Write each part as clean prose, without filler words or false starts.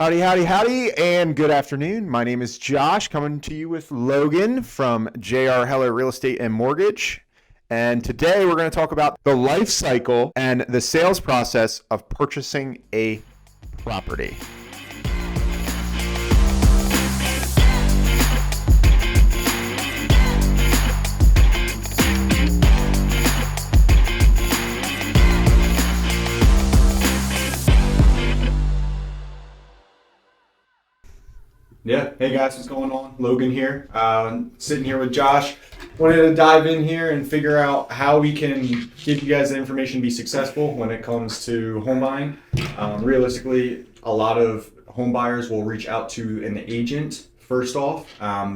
Howdy, howdy, howdy, and good afternoon. My name is Josh, coming to you with Logan from J.R.Heller Real Estate and Mortgage. And today we're going to talk about the life cycle and the sales process of purchasing a property. Yeah. Hey guys, what's going on? Logan here. Sitting here with Josh. Wanted to dive in here and figure out how we can give you guys the information to be successful when it comes to home buying. Realistically, a lot of home buyers will reach out to an agent first off.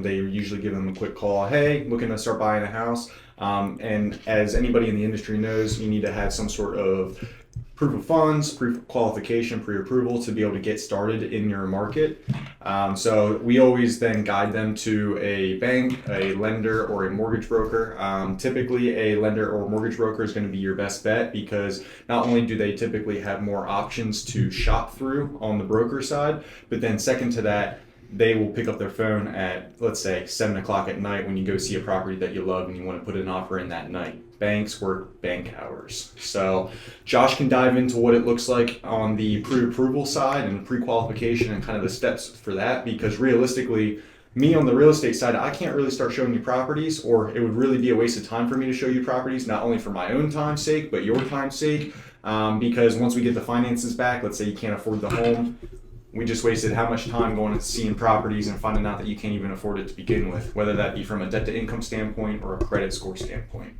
They usually give them a quick call. Hey, looking to start buying a house. And as anybody in the industry knows, you need to have some sort of proof of funds, pre-qualification, pre-approval to be able to get started in your market. So we always then guide them to a bank, a lender, or a mortgage broker. Typically, a lender or mortgage broker is going to be your best bet because not only do they typically have more options to shop through on the broker side, but then second to that, they will pick up their phone at, let's say, 7 o'clock at night when you go see a property that you love and you want to put an offer in that night. Banks work bank hours. So Josh can dive into what it looks like on the pre-approval side and pre-qualification and kind of the steps for that, because realistically, me on the real estate side, I can't really start showing you properties, or it would really be a waste of time for me to show you properties, not only for my own time's sake, but your time's sake. Because once we get the finances back, let's say you can't afford the home, we just wasted how much time going and seeing properties and finding out that you can't even afford it to begin with, whether that be from a debt to income standpoint or a credit score standpoint.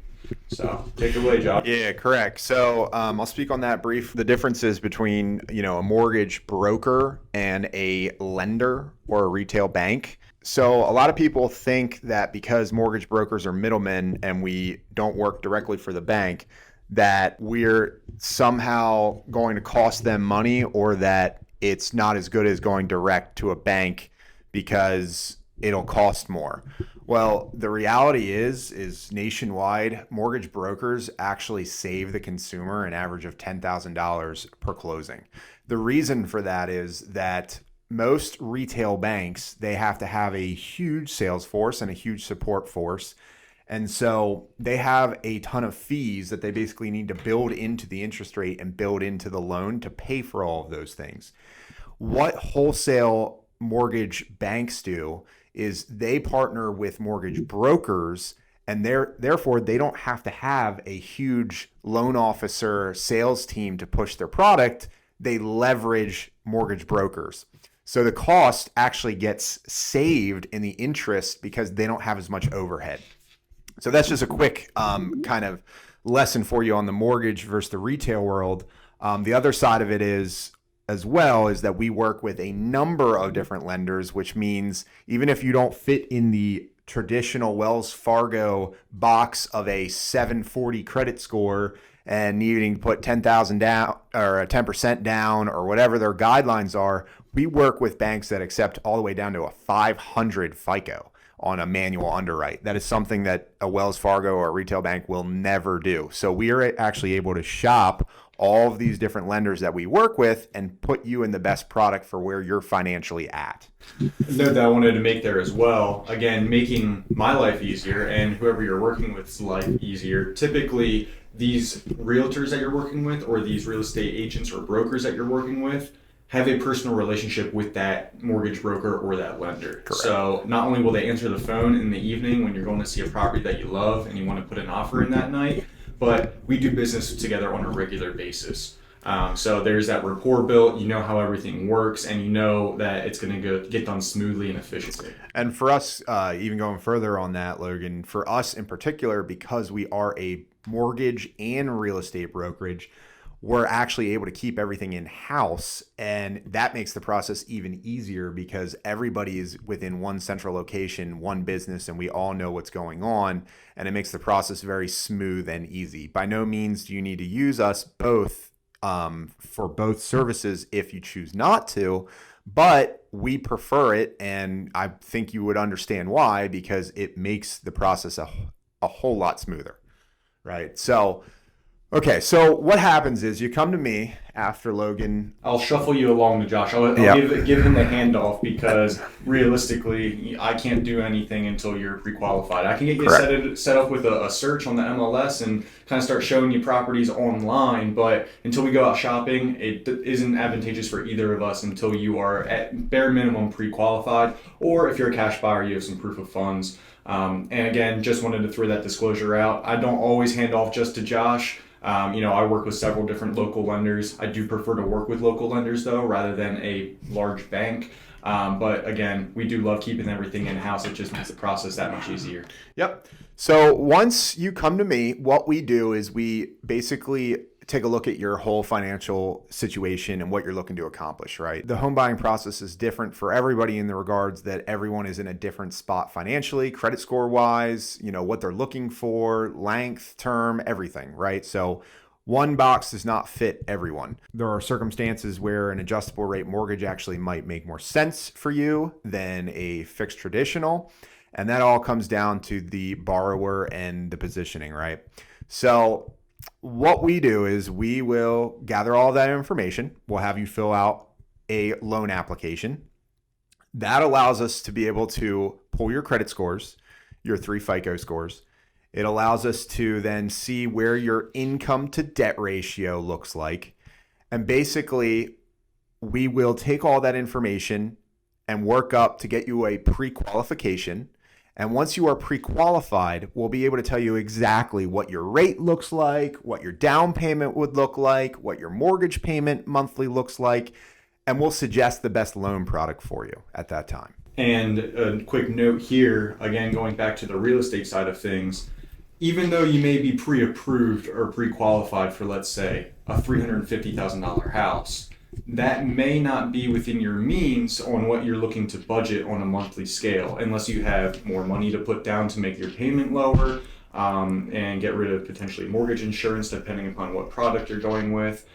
So take it away, Josh. Yeah, correct. So I'll speak on that brief. The differences between, a mortgage broker and a lender or a retail bank. So a lot of people think that because mortgage brokers are middlemen and we don't work directly for the bank, that we're somehow going to cost them money, or that it's not as good as going direct to a bank because it'll cost more. Well, the reality is nationwide, mortgage brokers actually save the consumer an average of $10,000 per closing. The reason for that is that most retail banks, they have to have a huge sales force and a huge support force. And so they have a ton of fees that they basically need to build into the interest rate and build into the loan to pay for all of those things. What wholesale mortgage banks do is they partner with mortgage brokers, and therefore they don't have to have a huge loan officer sales team to push their product. They leverage mortgage brokers. So the cost actually gets saved in the interest because they don't have as much overhead. So that's just a quick kind of lesson for you on the mortgage versus the retail world. The other side of it is that we work with a number of different lenders, which means even if you don't fit in the traditional Wells Fargo box of a 740 credit score and needing to put 10,000 down or 10% down or whatever their guidelines are, we work with banks that accept all the way down to a 500 FICO on a manual underwrite. That is something that a Wells Fargo or a retail bank will never do. So we are actually able to shop all of these different lenders that we work with and put you in the best product for where you're financially at. Note that I wanted to make there as well. Again, making my life easier and whoever you're working with's life easier. Typically, these realtors that you're working with or these real estate agents or brokers that you're working with have a personal relationship with that mortgage broker or that lender. Correct. So not only will they answer the phone in the evening when you're going to see a property that you love and you want to put an offer in that night, but we do business together on a regular basis. So there's that rapport built, you know how everything works, and you know that it's going to get done smoothly and efficiently. And for us, even going further on that, Logan, for us in particular, because we are a mortgage and real estate brokerage, we're actually able to keep everything in-house, and that makes the process even easier because everybody is within one central location, one business, and we all know what's going on, and it makes the process very smooth and easy. By no means do you need to use us both for both services if you choose not to, but we prefer it, and I think you would understand why, because it makes the process a whole lot smoother, right? So Okay, so what happens is you come to me after Logan. I'll shuffle you along to Josh. I'll Yep. give him the handoff because realistically, I can't do anything until you're pre-qualified. I can get you Correct. set up with a search on the MLS and kind of start showing you properties online. But until we go out shopping, it isn't advantageous for either of us until you are at bare minimum pre-qualified, or if you're a cash buyer, you have some proof of funds. And again, just wanted to throw that disclosure out. I don't always hand off just to Josh. I work with several different local lenders. I do prefer to work with local lenders though, rather than a large bank. But again, we do love keeping everything in house. It just makes the process that much easier. Yep. So once you come to me, what we do is we basically take a look at your whole financial situation and what you're looking to accomplish, right? The home buying process is different for everybody in the regards that everyone is in a different spot financially, credit score wise, what they're looking for, length, term, everything, right? So one box does not fit everyone. There are circumstances where an adjustable rate mortgage actually might make more sense for you than a fixed traditional. And that all comes down to the borrower and the positioning, right? So what we do is we will gather all that information. We'll have you fill out a loan application. That allows us to be able to pull your credit scores, your 3 FICO scores. It allows us to then see where your income to debt ratio looks like. And basically, we will take all that information and work up to get you a pre-qualification. And once you are pre-qualified, we'll be able to tell you exactly what your rate looks like, what your down payment would look like, what your mortgage payment monthly looks like, and we'll suggest the best loan product for you at that time. And a quick note here, again, going back to the real estate side of things, even though you may be pre-approved or pre-qualified for, let's say, a $350,000 house, that may not be within your means on what you're looking to budget on a monthly scale, unless you have more money to put down to make your payment lower, and get rid of potentially mortgage insurance depending upon what product you're going with.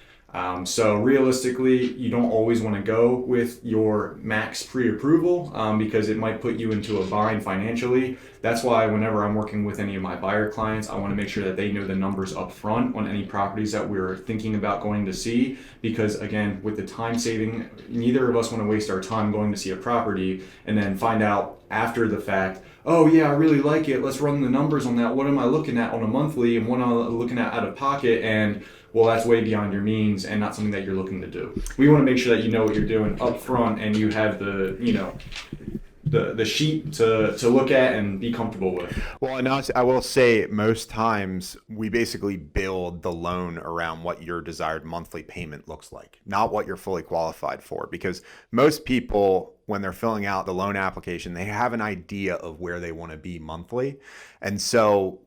So realistically, you don't always want to go with your max pre-approval, because it might put you into a bind financially. That's why whenever I'm working with any of my buyer clients, I want to make sure that they know the numbers up front on any properties that we're thinking about going to see. Because again, with the time saving, neither of us want to waste our time going to see a property and then find out after the fact, oh yeah, I really like it. Let's run the numbers on that. What am I looking at on a monthly and what am I looking at out of pocket? And well, that's way beyond your means and not something that you're looking to do. We want to make sure that you know what you're doing up front and you have the sheet to look at and be comfortable with. Well, and I will say most times we basically build the loan around what your desired monthly payment looks like, not what you're fully qualified for. Because most people, when they're filling out the loan application, they have an idea of where they want to be monthly. And so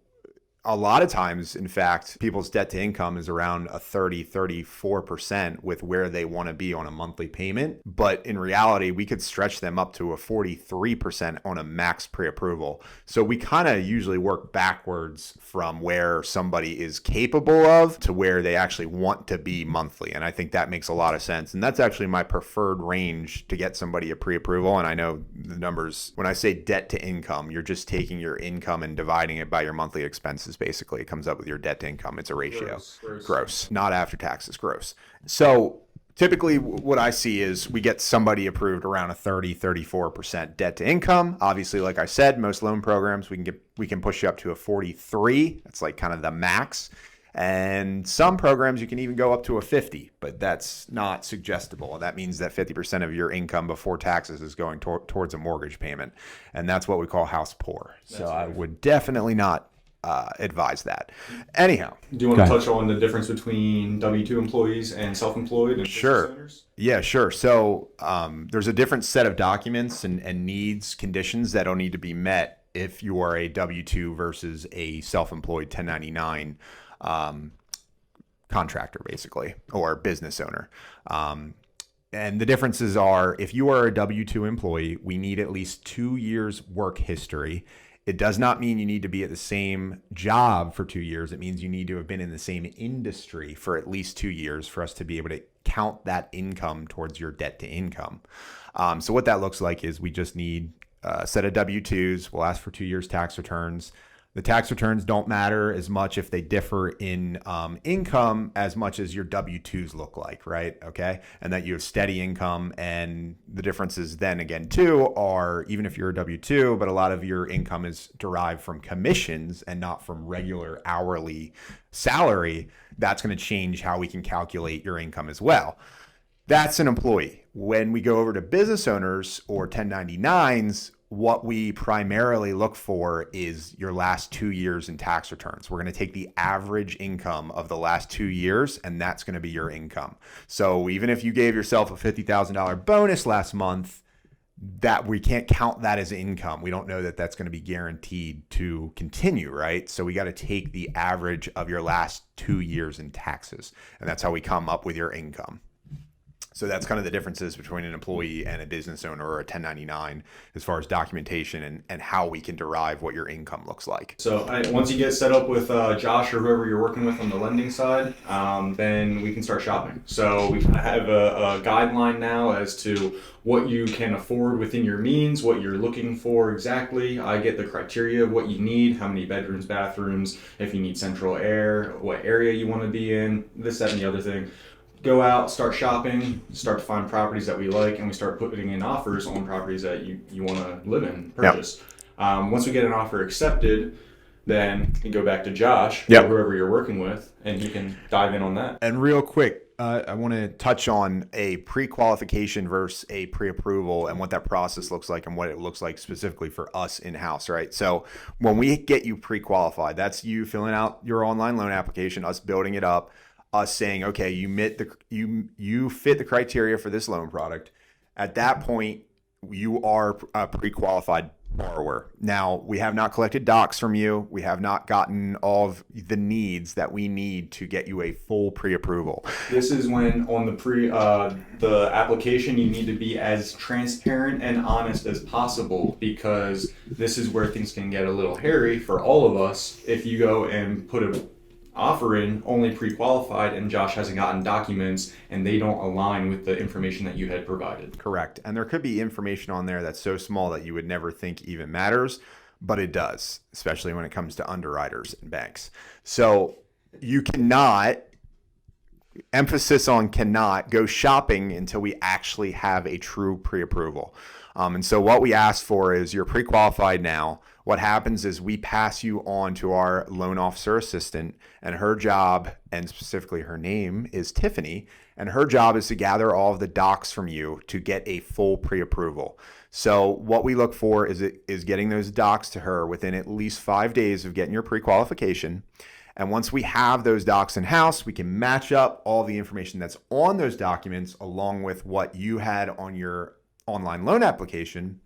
a lot of times, in fact, people's debt to income is around a 34% with where they want to be on a monthly payment. But in reality, we could stretch them up to a 43% on a max pre-approval. So we kind of usually work backwards from where somebody is capable of to where they actually want to be monthly. And I think that makes a lot of sense. And that's actually my preferred range to get somebody a pre-approval. And I know the numbers, when I say debt to income, you're just taking your income and dividing it by your monthly expenses. Basically, it comes up with your debt to income. It's a ratio. Gross, not after taxes, gross. So typically what I see is we get somebody approved around a 34% debt to income. Obviously, like I said, most loan programs we can push you up to a 43. That's like kind of the max. And some programs you can even go up to a 50, but that's not suggestible. That means that 50% of your income before taxes is going towards a mortgage payment. And that's what we call house poor. So I would definitely not advise that. Anyhow. Do you want to touch on the difference between W-2 employees and self-employed and business owners? Yeah, sure. So there's a different set of documents and needs, conditions that'll need to be met if you are a W-2 versus a self-employed 1099 contractor, basically, or business owner. And the differences are, if you are a W-2 employee, we need at least 2 years work history. It does not mean you need to be at the same job for 2 years. It means you need to have been in the same industry for at least 2 years for us to be able to count that income towards your debt to income. So what that looks like is we just need a set of W-2s. We'll ask for 2 years tax returns. The tax returns don't matter as much if they differ in income as much as your W-2s look like, right? Okay. And that you have steady income. And the differences then again, too, are even if you're a W-2, but a lot of your income is derived from commissions and not from regular hourly salary, that's going to change how we can calculate your income as well. That's an employee. When we go over to business owners or 1099s, what we primarily look for is your last 2 years in tax returns. We're going to take the average income of the last 2 years, and that's going to be your income. So even if you gave yourself a $50,000 bonus last month, that we can't count that as income. We don't know that that's going to be guaranteed to continue, right? So we got to take the average of your last 2 years in taxes, and that's how we come up with your income. So that's kind of the differences between an employee and a business owner or a 1099 as far as documentation and how we can derive what your income looks like. So once you get set up with Josh or whoever you're working with on the lending side, then we can start shopping. So we have a guideline now as to what you can afford within your means, what you're looking for exactly. I get the criteria of what you need, how many bedrooms, bathrooms, if you need central air, what area you want to be in, this, that, and the other thing. Go out, start shopping, start to find properties that we like, and we start putting in offers on properties that you want to live in, purchase. Yep. Once we get an offer accepted, then you go back to Josh, yep, or whoever you're working with, and he can dive in on that. And real quick, I want to touch on a pre-qualification versus a pre-approval and what that process looks like and what it looks like specifically for us in-house, right? So when we get you pre-qualified, that's you filling out your online loan application, us building it up, us saying, okay, you fit the criteria for this loan product. At that point, you are a pre-qualified borrower. Now, we have not collected docs from you. We have not gotten all of the needs that we need to get you a full pre-approval. This is when on the application, you need to be as transparent and honest as possible, because this is where things can get a little hairy for all of us if you go and put a offer in only pre-qualified and Josh hasn't gotten documents and they don't align with the information that you had provided. Correct. And there could be information on there that's so small that you would never think even matters, but it does, especially when it comes to underwriters and banks. So you cannot, emphasis on cannot, go shopping until we actually have a true pre-approval. And so what we ask for is you're pre-qualified now. What happens is we pass you on to our loan officer assistant, and her job, and specifically her name, is Tiffany, and her job is to gather all of the docs from you to get a full pre-approval. So what we look for is getting those docs to her within at least 5 days of getting your pre-qualification. And once we have those docs in-house, we can match up all the information that's on those documents along with what you had on your online loan application.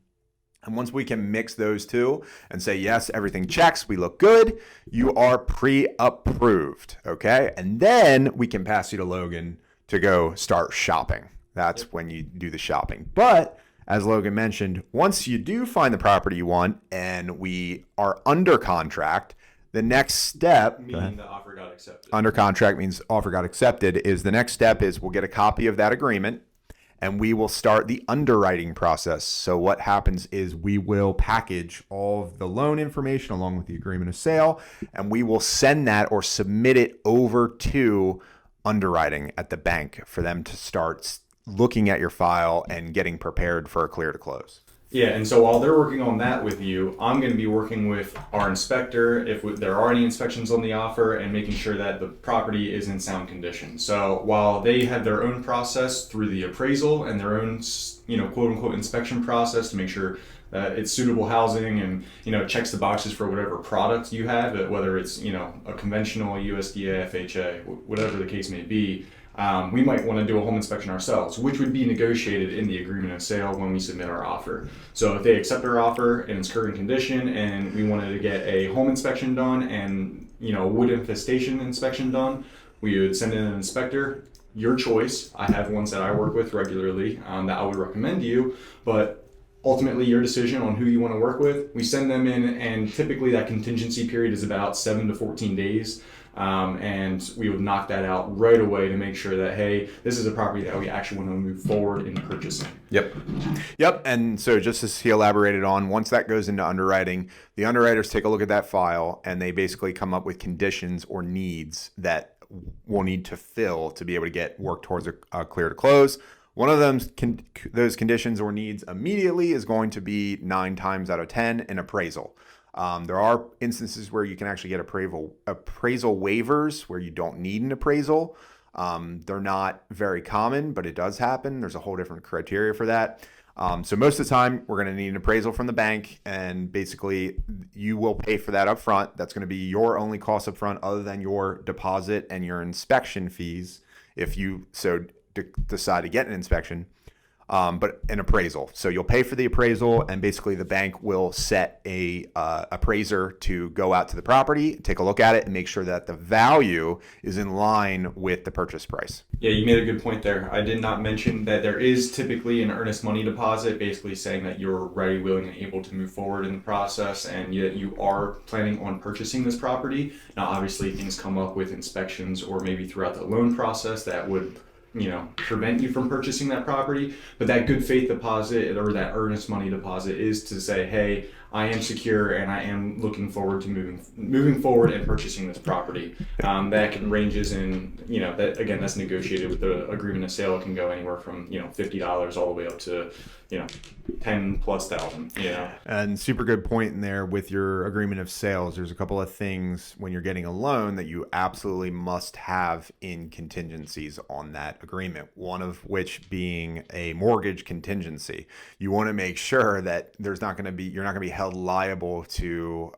And once we can mix those two and say, yes, everything checks, we look good, you are pre-approved, okay? And then we can pass you to Logan to go start shopping. That's when you do the shopping. But as Logan mentioned, once you do find the property you want and we are under contract, the next step, meaning the offer got accepted. Under contract means offer got accepted, is the next step is we'll get a copy of that agreement and we will start the underwriting process. So what happens is we will package all of the loan information along with the agreement of sale, and we will send that or submit it over to underwriting at the bank for them to start looking at your file and getting prepared for a clear to close. Yeah, and so while they're working on that with you, I'm going to be working with our inspector if there are any inspections on the offer and making sure that the property is in sound condition. So while they have their own process through the appraisal and their own, quote unquote inspection process to make sure that it's suitable housing and, checks the boxes for whatever product you have, whether it's, a conventional USDA, FHA, whatever the case may be, we might want to do a home inspection ourselves, which would be negotiated in the agreement of sale when we submit our offer. So if they accept our offer in its current condition and we wanted to get a home inspection done and, wood infestation inspection done, we would send in an inspector. Your choice. I have ones that I work with regularly that I would recommend to you, but ultimately your decision on who you want to work with. We send them in, and typically that contingency period is about 7 to 14 days. And we would knock that out right away to make sure that, hey, this is a property that we actually want to move forward in purchasing. Yep. And so just as he elaborated on, once that goes into underwriting, the underwriters take a look at that file and they basically come up with conditions or needs that we'll need to fill to be able to get work towards a clear to close. One of those conditions or needs immediately is going to be 9 times out of 10 an appraisal. There are instances where you can actually get appraisal waivers where you don't need an appraisal. They're not very common, but it does happen. There's a whole different criteria for that. So most of the time, we're going to need an appraisal from the bank, and basically you will pay for that up front. That's going to be your only cost up front other than your deposit and your inspection fees if you so decide to get an inspection. But an appraisal. So you'll pay for the appraisal, and basically the bank will set a appraiser to go out to the property, take a look at it, and make sure that the value is in line with the purchase price. Yeah, you made a good point there. I did not mention that there is typically an earnest money deposit, basically saying that you're ready, willing, and able to move forward in the process, and yet you are planning on purchasing this property. Now, obviously, things come up with inspections or maybe throughout the loan process that would prevent you from purchasing that property. But that good faith deposit or that earnest money deposit is to say, hey, I am secure and I am looking forward to moving forward and purchasing this property. That can ranges in, that again, that's negotiated with the agreement of sale. It can go anywhere from, $50 all the way up to, 10,000+. And super good point in there with your agreement of sales. There's a couple of things when you're getting a loan that you absolutely must have in contingencies on that agreement. One of which being a mortgage contingency. You want to make sure that you're not going to be held liable to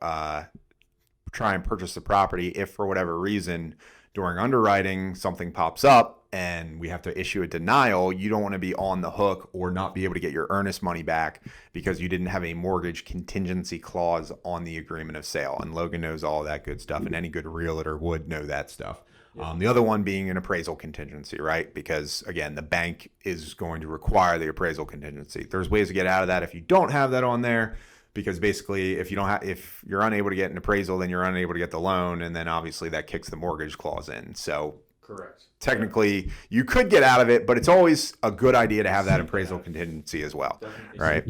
try and purchase the property if for whatever reason during underwriting something pops up and we have to issue a denial. You don't want to be on the hook or not be able to get your earnest money back because you didn't have a mortgage contingency clause on the agreement of sale. And Logan knows all that good stuff, and any good realtor would know that stuff. The other one being an appraisal contingency, right? Because again, the bank is going to require the appraisal contingency. There's ways to get out of that if you don't have that on there. Because basically, if you're unable to get an appraisal, then you're unable to get the loan, and then obviously that kicks the mortgage clause in. So, correct. Technically, you could get out of it, but it's always a good idea to have that appraisal contingency as well, right?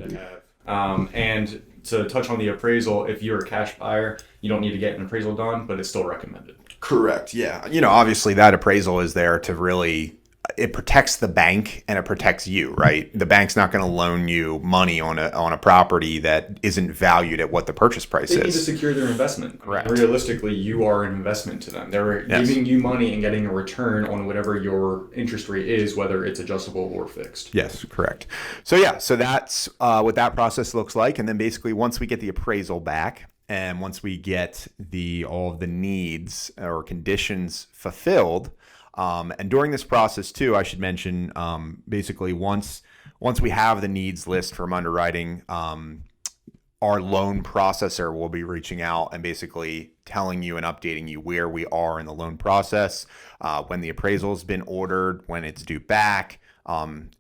And to touch on the appraisal, if you're a cash buyer, you don't need to get an appraisal done, but it's still recommended. Correct. Yeah. Obviously that appraisal is there to really. It protects the bank and it protects you, right? The bank's not going to loan you money on a property that isn't valued at what the purchase price is. They need to secure their investment. Correct. Realistically, you are an investment to them. They're giving you money and getting a return on whatever your interest rate is, whether it's adjustable or fixed. Yes, correct. So that's what that process looks like. And then basically once we get the appraisal back and once we get all of the needs or conditions fulfilled, and during this process too, I should mention, basically once we have the needs list from underwriting, our loan processor will be reaching out and basically telling you and updating you where we are in the loan process, when the appraisal has been ordered, when it's due back,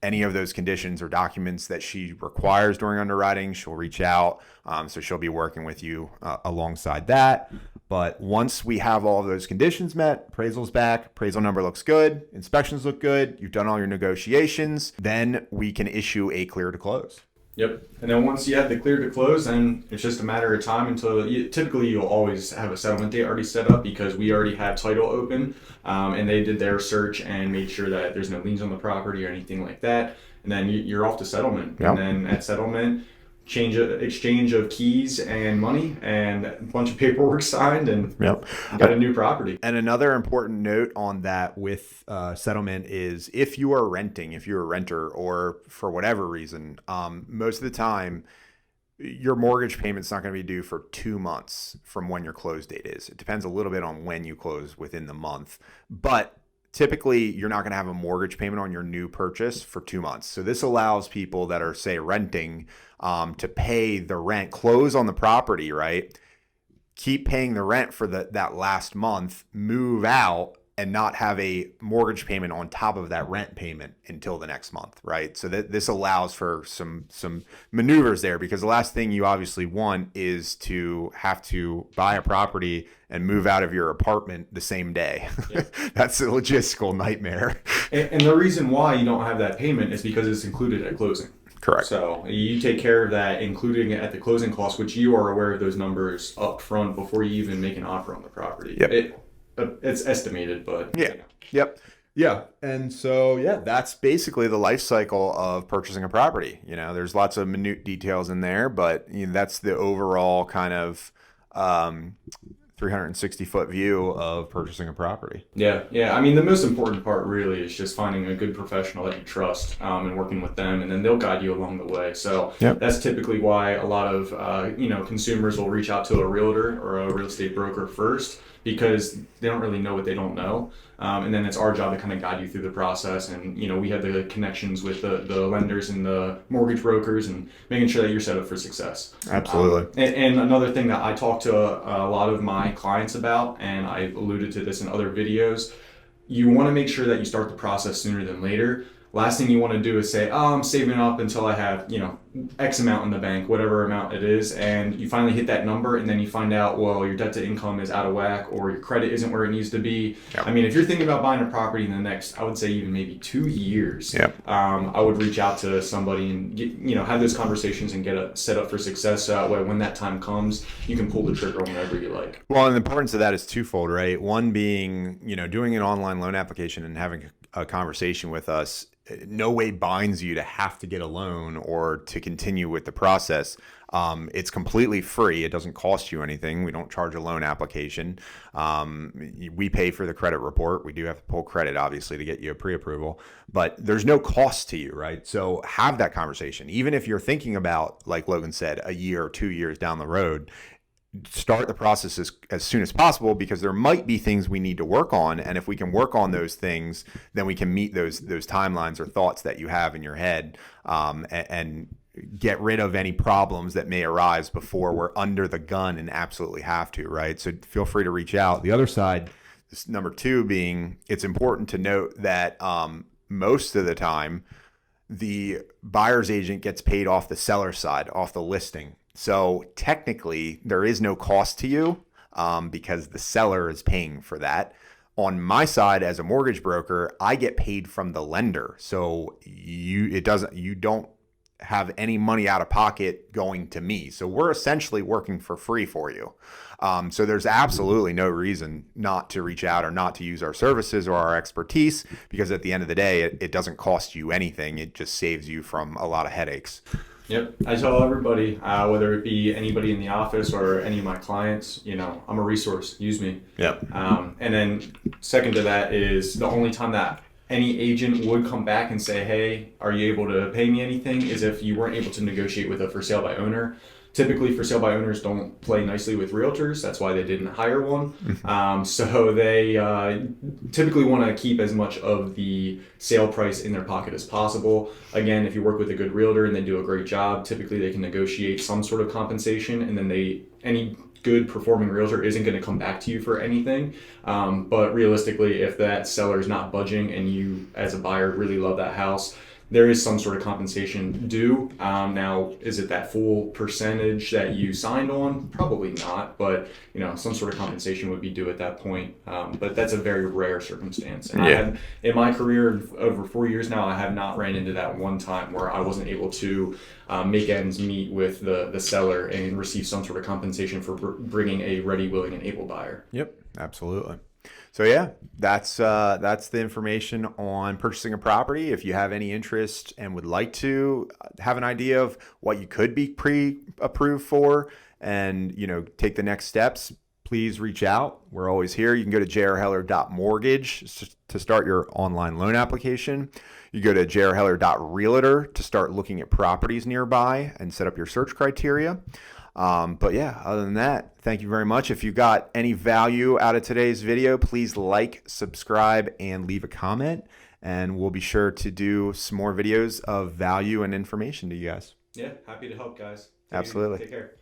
any of those conditions or documents that she requires during underwriting, she'll reach out. So she'll be working with you alongside that. But once we have all of those conditions met, appraisal's back, appraisal number looks good, inspections look good, you've done all your negotiations, then we can issue a clear to close. Yep. And then once you have the clear to close, then it's just a matter of time until typically you'll always have a settlement date already set up because we already have title open, and they did their search and made sure that there's no liens on the property or anything like that. And then you're off to settlement. Yep. And then at settlement, exchange of keys and money and a bunch of paperwork signed, and got a new property. And another important note on that with settlement is if you're a renter or for whatever reason, most of the time your mortgage payment's not going to be due for 2 months from when your close date is. It depends a little bit on when you close within the month, but typically you're not going to have a mortgage payment on your new purchase for 2 months. So this allows people that are, say, renting to pay the rent, close on the property, right? Keep paying the rent for that last month, move out, and not have a mortgage payment on top of that rent payment until the next month, right? So that this allows for some maneuvers there, because the last thing you obviously want is to have to buy a property and move out of your apartment the same day. Yeah. That's a logistical nightmare. And the reason why you don't have that payment is because it's included at closing. Correct. So you take care of that, including it at the closing cost, which you are aware of those numbers up front before you even make an offer on the property. Yep. It's estimated, but yeah. Yep. Yeah. And so, yeah, that's basically the life cycle of purchasing a property. There's lots of minute details in there, but that's the overall kind of 360-foot view of purchasing a property. Yeah. I mean, the most important part really is just finding a good professional that you trust and working with them, and then they'll guide you along the way. So that's typically why a lot of consumers will reach out to a realtor or a real estate broker first, because they don't really know what they don't know. And then it's our job to kind of guide you through the process. And, we have the connections with the lenders and the mortgage brokers, and making sure that you're set up for success. Absolutely. And another thing that I talk to a lot of my clients about, and I've alluded to this in other videos, you want to make sure that you start the process sooner than later. Last thing you want to do is say, I'm saving up until I have, X amount in the bank, whatever amount it is, and you finally hit that number, and then you find out, well, your debt to income is out of whack, or your credit isn't where it needs to be. Yep. I mean, if you're thinking about buying a property in the next, I would say even maybe 2 years, I would reach out to somebody and get, have those conversations and get it set up for success. So that way, when that time comes, you can pull the trigger on whatever you like. Well, and the importance of that is twofold, right? One being, doing an online loan application and having a conversation with us no way binds you to have to get a loan or to continue with the process. It's completely free. It doesn't cost you anything. We don't charge a loan application. We pay for the credit report. We do have to pull credit, obviously, to get you a pre-approval, but there's no cost to you, right? So have that conversation. Even if you're thinking about, like Logan said, a year or 2 years down the road, start the process as soon as possible, because there might be things we need to work on. And if we can work on those things, then we can meet those timelines or thoughts that you have in your head, and get rid of any problems that may arise before we're under the gun and absolutely have to, right? So feel free to reach out. The other side, this number two being, it's important to note that most of the time, the buyer's agent gets paid off the seller's side, off the listing. So technically, there is no cost to you because the seller is paying for that. On my side, as a mortgage broker, I get paid from the lender. So you don't have any money out of pocket going to me. So we're essentially working for free for you. So there's absolutely no reason not to reach out or not to use our services or our expertise, because at the end of the day, it doesn't cost you anything. It just saves you from a lot of headaches. Yep. I tell everybody, whether it be anybody in the office or any of my clients, I'm a resource. Use me. Yep. And then second to that is the only time that any agent would come back and say, hey, are you able to pay me anything, is if you weren't able to negotiate with a for sale by owner. Typically, for sale by owners don't play nicely with realtors. That's why they didn't hire one. So they typically want to keep as much of the sale price in their pocket as possible. Again, if you work with a good realtor and they do a great job, typically they can negotiate some sort of compensation, and then any good performing realtor isn't going to come back to you for anything. But realistically, if that seller is not budging and you as a buyer really love that house, there is some sort of compensation due. Now, is it that full percentage that you signed on? Probably not, but some sort of compensation would be due at that point. But that's a very rare circumstance. And in my career, over 4 years now, I have not ran into that one time where I wasn't able to make ends meet with the seller and receive some sort of compensation for bringing a ready, willing, and able buyer. Yep, absolutely. So yeah, that's the information on purchasing a property. If you have any interest and would like to have an idea of what you could be pre-approved for and take the next steps, please reach out. We're always here. You can go to jrheller.mortgage to start your online loan application. You go to jrheller.realtor to start looking at properties nearby and set up your search criteria. But yeah, other than that, thank you very much. If you got any value out of today's video, please like, subscribe, and leave a comment. And we'll be sure to do some more videos of value and information to you guys. Yeah, happy to help, guys. Absolutely. Take care.